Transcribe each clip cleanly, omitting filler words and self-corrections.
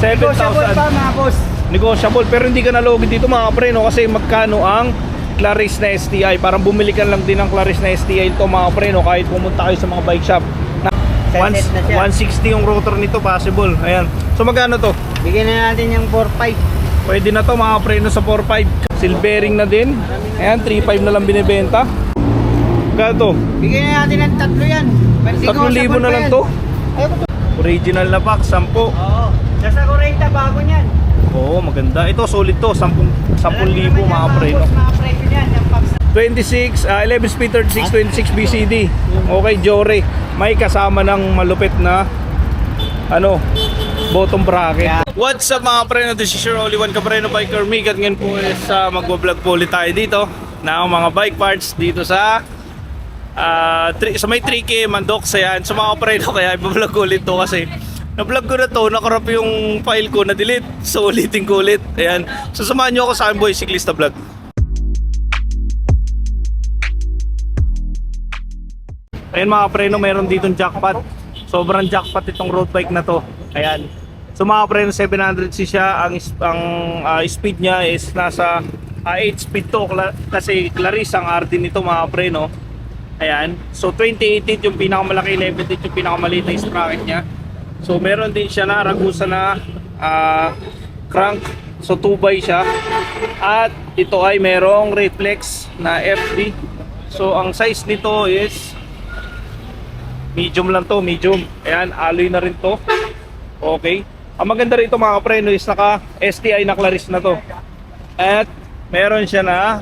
Negotiable pa 7,000. mga boss. Negotiable, pero hindi ka nalogi dito mga pre, no? Kasi magkano ang Claris na STI? Parang bumili ka lang din ng Claris na STI ito mga pre, no? Kahit pumunta kayo sa mga bike shop. Sunset na siya. 160 yung rotor nito, possible. Ayan. So magkano to? Bigyan na natin yung 4.5. Pwede na to mga pre, no, sa 4.5. Silvering na din. Ayan, 3.5 na lang binibenta. Magkano to? Bigyan na natin ng 3 yan. 3,000 na lang to. Ayoko to. Original na pack, 10. Oo. Nasa 40 bago niyan. Oo, maganda. Ito, solid to. 10,000 mga pre, no? Mga presyo niyan. Yung packs. 26, 11 speed 36, 26 BCD. Okay, Jore. May kasama ng malupit na bottom bracket. What's up mga pre? This is your only one Cabreno Biker Mig. At ngayon po is mag-vlog po ulit tayo dito na mga bike parts dito sa sa may 3K Mandok. Ayan, sa mga Cabreno, kaya i-vlog ko ulit to kasi na-vlog ko na to, nakarap yung file ko na delete. So ulitin ko ulit. Ayan. So samahan nyo ako sa akin boy, Cyclista Vlog. Ayan mga preno, meron ditong jackpot. Sobrang jackpot itong road bike na to. Ayan. So mga preno, 700cc siya. Ang speed niya is nasa 8 speed to. Kasi Claris ang RD nito mga preno. Ayan. So 28 yung pinakamalaki, 11 yung pinakamaliit na sprocket niya. So meron din siya na Ragusa na crank. So 2x siya. At ito ay merong reflex na FD. So ang size nito is medium lang to, medium. Ayan, alloy na rin to. Okay. Ang maganda rito mga preno is naka STI na Claris na to. At meron siya na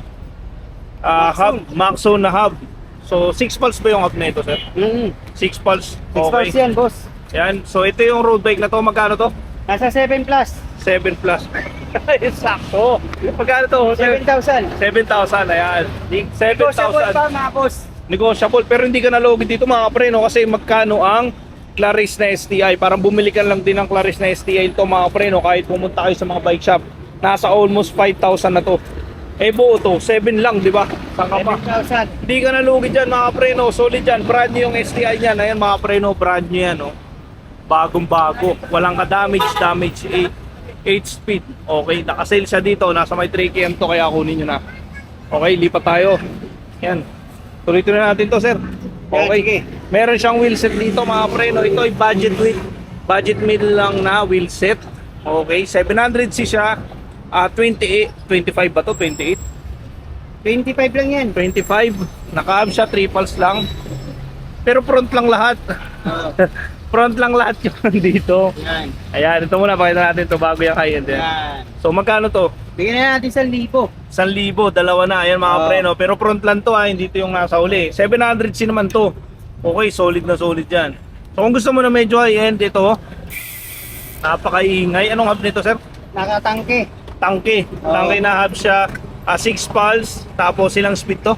hub, Maxxone na hub. So 6 pulse ba yung hub na ito, sir? 6 pulse. 6 Okay. yan, boss. Ayan, so ito yung road bike na to. Magkano to? Nasa 7 plus. 7 plus. Sakto. Magkano to? 7,000. 7,000. Ayan. Negotiable 7,000. pa mga boss. Negotiable, pero hindi ka nalogi dito mga pre, no? Kasi magkano ang Claris na STI? Parang bumili ka lang din ng Claris na STI ito mga pre, no? Kahit pumunta kayo sa mga bike shop, nasa almost 5,000 na to. Eh buo to, 7 lang, di ba? Saka pa. 7,000. Hindi ka nalogi dyan mga pre, no? Solid dyan, brand new yung STI niyan. Ayan mga pre, no? Brand new yan, no? Bagong bago, walang ka-damage, 8 speed. Okay, nakasale siya dito, nasa may 3km to, kaya kunin nyo na. Okay, lipat tayo. Yan. Tuloy-tuloy na natin to, sir. Okay. Meron siyang wheelset dito mga preno. Ito ay budget meal lang na wheelset. Okay, 700cc siya. 28, 25 ba to? 28? 25 lang yan. 25. Naka-hub siya, triples lang. Pero front lang lahat. Front lang lahat yung dito. Yan. Ayan, ito muna, pakita natin to bago yung high-end. Yan. So magkano to? Bigyan na natin 1,000. 1,000, dalawa na. Ayan mga preno. Pero front lang to ha, hindi to yung nasa uli. 700cc naman to. Okay, solid na solid yan. So kung gusto mo na medyo high-end, ito. Napakaingay. Anong hub nito, sir? Nakatangke. Tangke. Tangke na hub siya. 6 pulse. Tapos ilang speed to?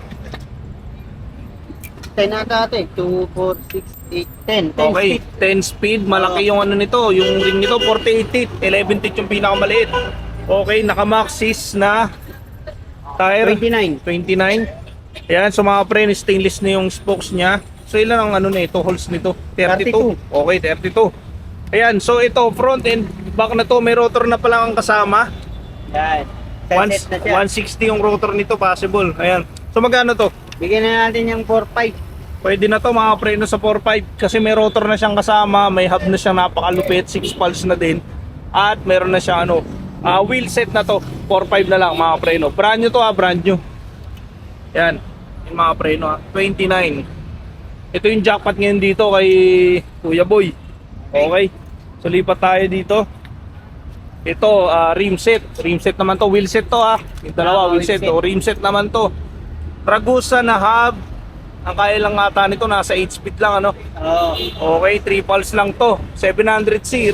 10 ata ate. 2, 4, 6, 8, 10. 10 Okay, speed. 10 speed. Malaki yung ano nito. Yung ring nito, 48 teeth. 11 teeth yung pinakamaliit. Okay, naka-maxis na tire. 29. 29. Ayan, so mga pre, stainless na yung spokes niya. So ilan ang ano nito, holes nito? 32. Okay, 32. Ayan, so ito front and back na to, may rotor na pa lang ang kasama. Yan. Sunset na siya. 160 yung rotor nito, possible. Ayan. So magkano to? Bigyan na natin yung 4.5. Pwede na to mga pre, no, sa 4.5 kasi may rotor na siyang kasama, may hub na siyang napakalupit, 6 pulse na din. At meron na siyang wheel set na to, 4.5 na lang mga pre, no. Brand new to brand new. Yan, yung mga pre, no, 29. Ito yung jackpot ngayon dito kay Kuya Boy. Okay, so lipat tayo dito. Ito, rim set. Rim set naman to, wheel set to yung dalawa, wheel set. O rim set naman to. Ragusa na hub. Ang kaya lang ata nito, nasa 8 speed lang Okay, 3 pulse lang to. 700cc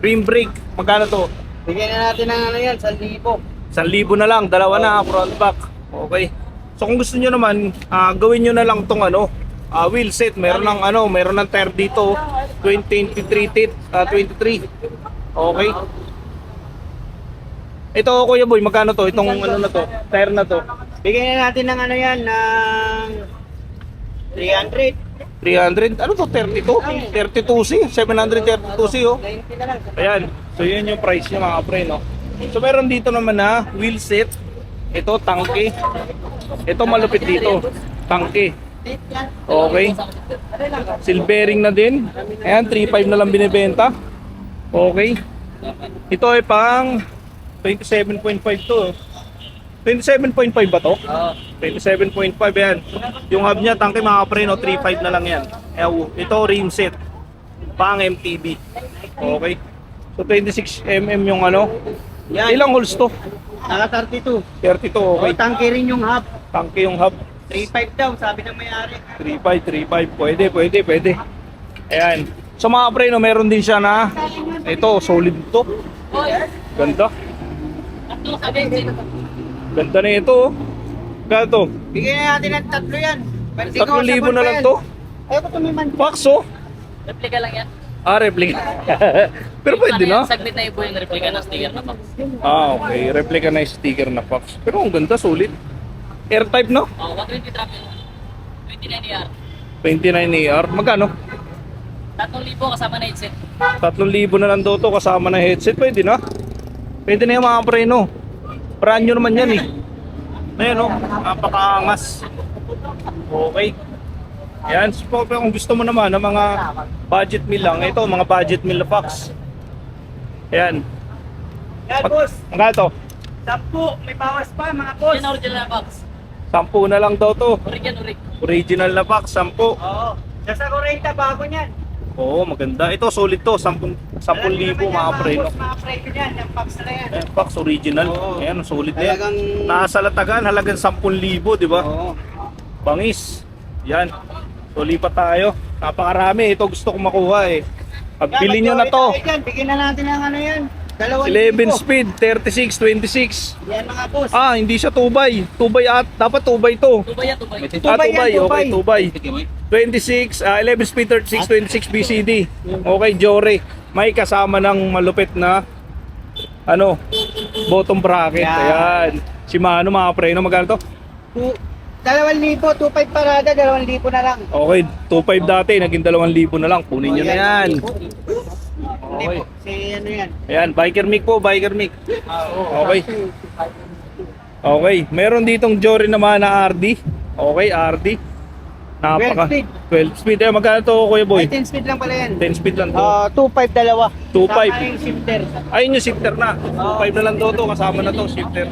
rim brake. Magkano to? Bigyan na natin ng yan, 1,000. 1,000 na lang, dalawa na front back. Okay. So kung gusto niyo naman, gawin niyo na lang tong wheel set. Meron ng tire dito, 23 teeth, 23. Okay. Ito Kuya Boy, magkano to? Itong na to, tire na to. Bigyan na natin ng yan, ng 300. 300, ano to, 32? 32C, 732C 90 na lang. Ayan. So yun yung price niya mga pre, no? So meron dito naman na wheel set. Ito, tangke. Ito malupit dito. Tangke. Okay. Silvering na din. Ayan, 3.5 na lang binibenta. Okay. Ito ay pang 27.5 to. 27.5 ba to? 27.5 yan. Yung hub niya, tangke mga pre, no? 3.5 na lang yan. Ito, rim set. Pang MTB. Okay. So 26mm yung ano. Yan. Ilang holes to? Naka 32. 32, okay. O, tangke rin yung hub. Tangke yung hub. 3.5 daw, sabi ng may-ari. 3.5. Pwede. Ayan. So mga pre, no, meron din siya na ito, solid to. Ganda. Ganda na ito. Gato. Bigyan na natin ng 3 yan. 3,000 na lang to. Ayoko tumiman. Box oh. Replika lang yan. Replica. Pero pwede na. Saglit na ibo yung replika ng sticker na box. Okay. Replica na yung sticker na box. Pero ang ganda, solid. Air type, no? 120 traffic. 29 ER. 29 AR. Magkano? 3,000 kasama na headset. 3,000 na lang daw to kasama na headset. Pwede na. Pwede na yung mga pre, no? Brand new naman yan, eh. Ayan, no? Napakaangas. Okay. Yan, so, kung gusto mo naman ng mga budget meal lang, ito, mga budget meal na box. Ayan. Yan, boss. Ang to? 10. May bawas pa, mga boss. Yan original na box. 10 na lang daw to. Orig. Original na box, 10. Oo. Nasa 40, bago niyan. Oo, maganda. Ito, solid to. 10,000 mga pre, no? Mga pre ko yan, yung box na yan. Ayan, box original. Oo. Ayan, solid yan. Talagang... Nasa latagan, halagang 10,000, di ba? Oo. Bangis. Yan. So lipat tayo. Napakarami. Ito gusto kong makuha eh. Pagpili nyo na to. Bigyan na natin ng ano yan. 2,000. 11 speed, 36, 26. Yan mga boss. Hindi siya 2x. 2x at dapat 2x to. Tubay yan, tubay. 2x. Okay, 2x. 26, 11 speed, 36, 26 BCD. Okay, Jory. May kasama ng malupit na ano, bottom bracket. Yan. Ayan. Si Mano mga pre, no, magkano to? 2,000, 2,500 parada, 2,000 na lang. Okay, 2.5 dati, naging 2,000 na lang. Kunin nyo na yan. Hindi po, si ano yan. Ayan, biker mic po, biker mic. Okay. Okay, meron ditong Jory naman na RD. Okay, RD. 12 speed. 12 speed. Eh, magkano to, Kuya Boy? Ay, 10 speed lang pala yan. 10 speed lang to. 2,500 dalawa. 2,500. Saka yung shifter. Ayun yung shifter na. 2.5 na lang daw to, kasama na to, shifter.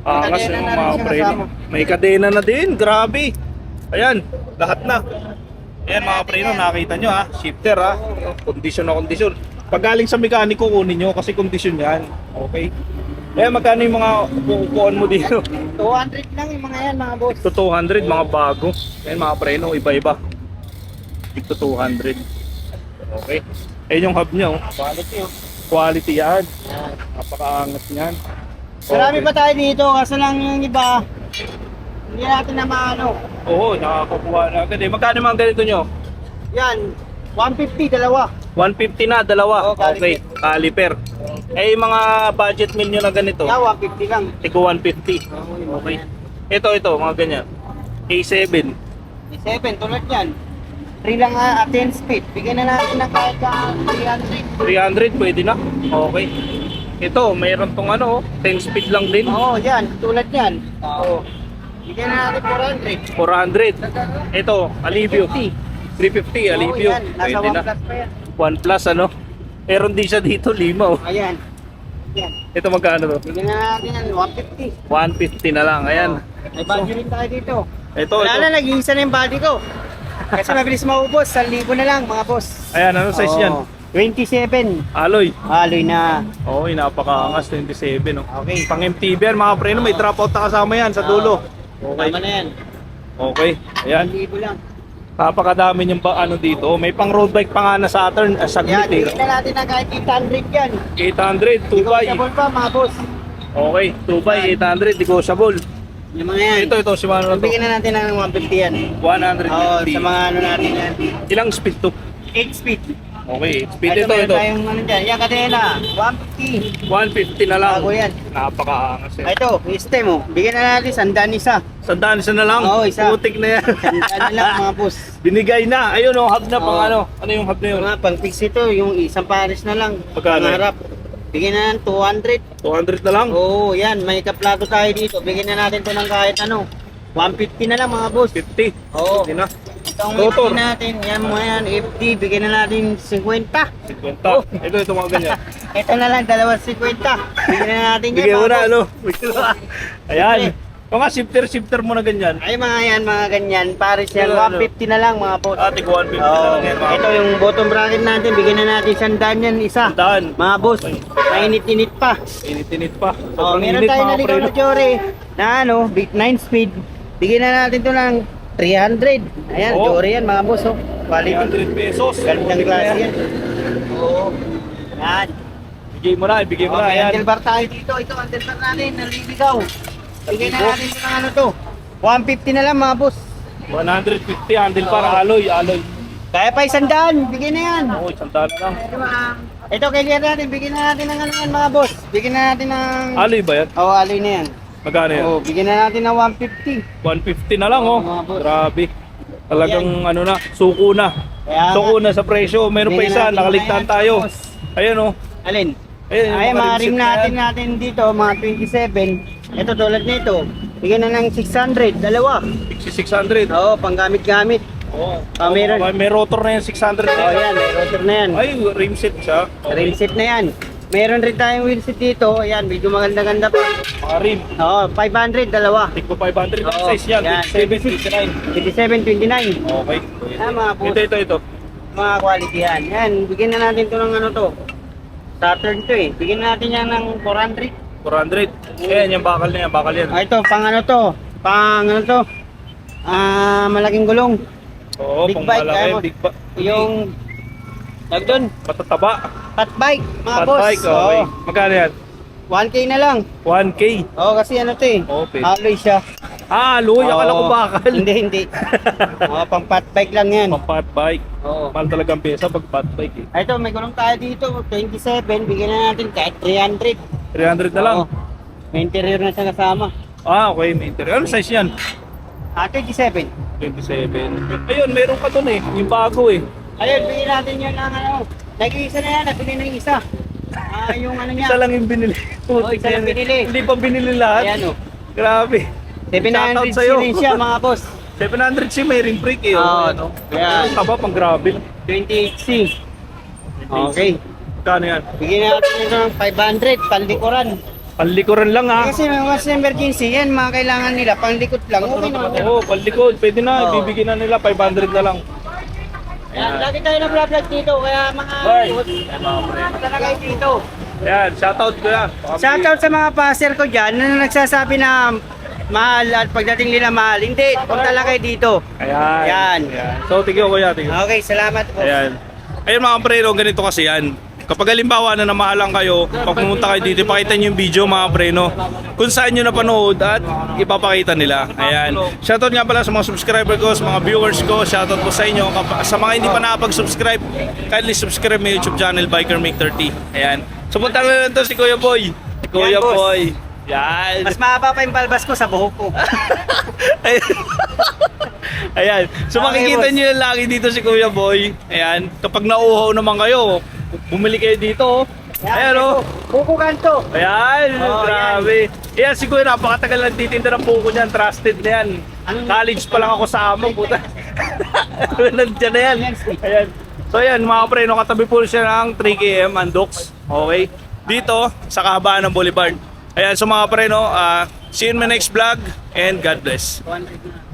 Kasi Kadena yung na rin mga siya pre. kasama. May kadena na din, grabe. Ayan, lahat na. Ayan mga pre, no, nakita nyo ha, shifter ha. Kondisyon na kondisyon. Pag galing sa mekaniko, kunin nyo kasi kondisyon yan. Okay. Ayan, magkano yung mga kukuhaan mo dito? 200 lang yung mga yan, mga boss. Ito 200, mga bago. Ayan mga pre, no, iba-iba. Ito 200. Okay. Ayan yung hub niya, oh. Quality, oh. Quality yan. Napakaangat niyan. Marami pa tayo dito, kaso lang yung iba, hindi natin na maano. Oo, nakakakuha na agad eh. Magkano mga ganito nyo? Yan, 150, dalawa. 150 na, dalawa. Oo, Okay, caliper. Eh, yung mga budget meal nyo na ganito, Yan, 150 lang. tigo 150. Okay. Ito, mga ganyan. A7. 7, tulad yan. 3 lang 10 speed. Bigyan na natin ng kahit 300. 300, pwede na. Okay. Ito, mayroon tong ano, 10 speed lang din. Oo, yan, tulad yan. Oo. Bigyan na natin 400. 400. Ito, Alivio. 350, Alivio. Oo, yan, nasa Pwede 1 na. plus pa yan. 1 plus, ano? Meron din siya dito, 5. Oh. Ayan. Yan. Ito, magkano to? Bigyan na natin ng 150. 150 na lang, ayan. May body rin tayo dito. Ito, Wala na, nag-iisa na yung body ko. Kasi mabilis maubos, 1,000 na lang mga boss. Ayan, ano size Oo. yan? 27. Alloy. Aloy na. Oo, napakaangas, 27. No? Okay. Pang MTB yan, mga preno, may dropout na kasama yan sa dulo. Okay. Tama na yan. Okay, ayan. 1,000 lang. Napakadami yung ano dito. May pang road bike pa nga na Saturn, Yan, saglit eh. bigyan na natin ng kahit 800 yan. 800, 2x. Negotiable pa mga boss. Okay, 2x, 800, negotiable. Yung mga yan. Ito, Shimano na to. Bigyan na natin ng 150 yan. 150. Oo, sa mga ano natin yan. Ilang speed to? 8 speed. Okay, speed Ito, ito. meron tayong ano dyan. Yan, kadena. 150. 150 na lang. Bago yan. Napakaangas eh. Ito, system mo. Bigyan na natin sandan isa. Sandaan isa na lang. Oo, isa. Putik na yan. Sandan na lang mga boss. Binigay na. Ayun oh, hub na pang Oo. ano. Ano yung hub na yun? Mga pang fix ito, yung isang pares na lang. Magkano? Pangarap. Bigyan na ng 200. 200 na lang. Oo, yan. May kaplato tayo dito. Bigyan na natin to ng kahit ano. 150 na lang mga boss. 50. Oo. Hindi na. Itong Rotor. FD natin, yan mo yan, FD, bigyan na natin 50. 50. Ito mga ganyan. Ito na lang, 250. Bigyan na natin yan. Bigyan mo mga na, boss. ano? Ayan. Yung nga, shifter mo na ganyan. Ay mga yan, mga ganyan. Paris yan, Ano? 150 na lang mga boss. Ate, 150 na Oo. lang yan. mga Ito yung bottom bracket natin, bigyan na natin 100 yan isa. Daan. Mga boss, mainit-init pa. Init-init pa. Oh, Sobrang meron init, tayo mga na ligaw preno. na Jory na ano, big 9 speed. Bigyan na natin to ng 300. Ayan, Oo. Jory yan mga boss. Oh. Quality. 300 pesos. Gandang klase yan. Oo. Yan. Ibigay mo na, ibigay mo Oh, na. may Ayan. handlebar tayo dito. Ito, handlebar natin. Naliligaw. Bigyan na natin ito ng ano to. 150 na lang mga boss. 150, handle para alloy. Kaya pa 100. Bigyan na yan. Oo, 100 na lang. Ito, clear natin. Bigyan na natin ng ano yan mga boss. Bigyan na natin ng... Alloy ba yan? Oo, alloy na yan. Magkano yan? Oo, bigyan na natin ng 150. 150 na lang, oh. Oo, mga boss. Grabe. Talagang ano na, suko na. Kaya Suko na sa presyo. Meron pa Bigyan isa, natin nakaligtaan mga yan, tayo. boss. Ayan, oh. Alin? Ayan, Ay, mga mga rim rim set na yan. natin dito, mga 27. Ito, tulad nito. Bigyan na ng 600, dalawa. 600. Oo, panggamit-gamit. Oo. Ah, meron. May rotor na yan, 600 na Oo, yan. yan, may rotor na yan. Ay, rim set siya. Rim set na yan. Meron rin tayong wheel set dito. Ayan, medyo maganda-ganda pa. Mga rim. Oo, 500, dalawa. Tigpo 500 ang Oo, size yan. yan. 27, 29. 27, 29. Okay. Ah, mga boss. Ito. Mga quality yan. Yan, bigyan na natin to ng ano to. Saturn to eh. Bigyan natin yan ng 400. 400. Ayan, yung bakal na yan, bakal yan. Ah, ito, pang ano to? Pang ano to? Malaking gulong. Oo, Big pang bike, malaki, kaya mo. big ba? Yung doon, Matataba. fat bike, mga Fat boss. bike, okay. Oo, Magkano yan? 1K na lang. 1K. Oo, kasi ano to eh. Okay. Alloy siya. Ah, alloy. Akala ko Oo. bakal. Hindi. Oo, pang fat bike lang yan. Pang fat bike. Oo. Mahal talagang pesa pag fat bike eh. Ah, ito, may gulong tayo dito. 27, bigyan na natin kahit 300. 300 na lang. Oo. May interior na siya kasama. Ah, okay. May interior. Ano size yan? 27. 27. Ayun, meron ka dun eh. Yung bago eh. Ayun, bigyan natin yun ng ano. Nag-iisa na yan, nabili na yung isa. Yung ano niya. Isa lang yung binili. Oo, isa lang binili. Hindi pa binili lahat. Ayan o. Grabe. 700 Shoutout sa'yo. rin siya mga boss. 700 si may ring brake eh. Oo. Ano? Kaya- Ang taba pang grabe. 28C. Okay. Kano yan? Bigyan natin ito ng 500, panlikuran. Panlikuran lang ha. Kasi may mas emergency yan, mga kailangan nila, panglikot lang. Okay naman. Oo, panlikod. Pwede na. Oo. Ibibigyan na nila. 500 na lang. Yan, lagi tayo na vlog dito, kaya mga Bye. punta na kayo dito. Ayan, shoutout ko yan. Shoutout sa mga passer ko dyan na nagsasabi na mahal at pagdating nila mahal. Hindi, punta lang kayo dito. Ayan. Yan. So, tigyo ko yan. Tigyo. Okay, salamat po. Ayan. Ayun mga preno, ganito kasi yan. Kapag halimbawa na namahalan kayo, pag pumunta kayo dito, ipakita nyo yung video mga preno kung saan nyo napanood at ipapakita nila. Ayan. Shoutout nga pala sa mga subscriber ko, sa mga viewers ko. Shoutout po sa inyo. Sa mga hindi pa nakapag-subscribe, kindly subscribe my YouTube channel, Biker Make 30. Ayan. So punta na lang to si Kuya Boy. Si Kuya Yan, boss. Boy. Yan. Mas mahaba pa yung balbas ko sa buhok ko. Ayan. Ayan. So Okay, makikita boss. nyo yung lagi dito si Kuya Boy. Ayan. Kapag nauuhaw naman kayo, bumili kayo dito. Ayan o. Buko kanto. Ayan. Oh, Grabe. Ayan si Kuya, napakatagal lang titinda ng buko niyan. Trusted na yan. College pa lang ako sa amo. Puta. Nandiyan na yan. Ayan. So ayan mga preno, katabi po siya ng 3KM Andox. Okay. Dito sa kahabaan ng Boulevard. Ayan, so mga preno, see you in my next vlog and God bless. 100 na.